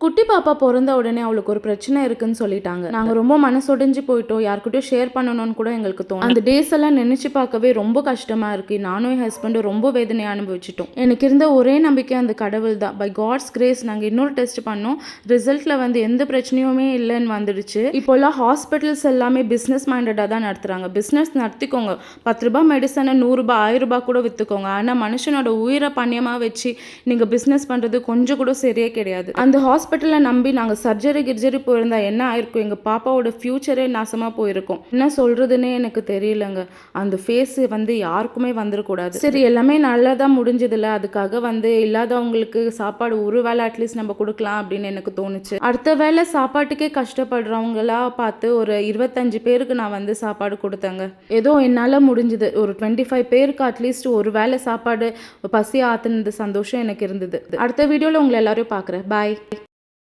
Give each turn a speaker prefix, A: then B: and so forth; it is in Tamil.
A: குட்டி பாப்பா பிறந்த உடனே அவளுக்கு ஒரு பிரச்சனை இருக்குன்னு சொல்லிட்டாங்க. நாங்கள் ரொம்ப மனசொடைஞ்சு போயிட்டோம். யார்கிட்டயும் ஷேர் பண்ணணும்னு கூட எங்களுக்கு தோணும். அந்த டேஸ் எல்லாம் நினைச்சு பார்க்கவே ரொம்ப கஷ்டமா இருக்கு. நானும் என் ஹஸ்பண்டும் ரொம்ப வேதனையை அனுபவிச்சிட்டோம். எனக்கு இருந்த ஒரே நம்பிக்கை அந்த கடவுள் தான். பை காட்ஸ் கிரேஸ் நாங்கள் இன்னொரு டெஸ்ட் பண்ணோம். ரிசல்ட்ல எந்த பிரச்சனையுமே இல்லைன்னு வந்துடுச்சு. இப்போல்லாம் ஹாஸ்பிட்டல்ஸ் எல்லாமே பிஸ்னஸ் மைண்டடாக தான் நடத்துறாங்க. பிஸ்னஸ் நடத்திக்கோங்க, 10 ரூபாய் மெடிசனை 100 ரூபாய் 1000 ரூபாய் கூட விற்றுக்கோங்க. ஆனால் மனுஷனோட உயிரை பணியமாக வச்சு நீங்கள் பிஸ்னஸ் பண்ணுறது கொஞ்சம் கூட சரியே கிடையாது. அந்த ஹாஸ்பிட்டலில் நம்பி நாங்கள் சர்ஜரி போயிருந்தா என்ன ஆயிருக்கும்? எங்கள் பாப்பாவோட ஃப்யூச்சரே நாசமாக போயிருக்கும். என்ன சொல்கிறதுனே எனக்கு தெரியலங்க. அந்த ஃபேஸ் யாருக்குமே வந்துடக்கூடாது. சரி, எல்லாமே நல்லா தான் முடிஞ்சதில்ல. அதுக்காக இல்லாதவங்களுக்கு சாப்பாடு ஒரு வேளை அட்லீஸ்ட் நம்ம கொடுக்கலாம் அப்படின்னு எனக்கு தோணுச்சு. அடுத்த வேளை சாப்பாட்டுக்கே கஷ்டப்படுறவங்களா பார்த்து ஒரு 25 பேருக்கு நான் சாப்பாடு கொடுத்தேங்க. ஏதோ என்னால் முடிஞ்சது. ஒரு 25 பேருக்கு அட்லீஸ்ட் ஒரு வேளை சாப்பாடு பசி ஆத்துனது சந்தோஷம் எனக்கு இருந்தது. அடுத்த வீடியோவில் உங்களை எல்லாரையும் பார்க்குறேன். பாய்.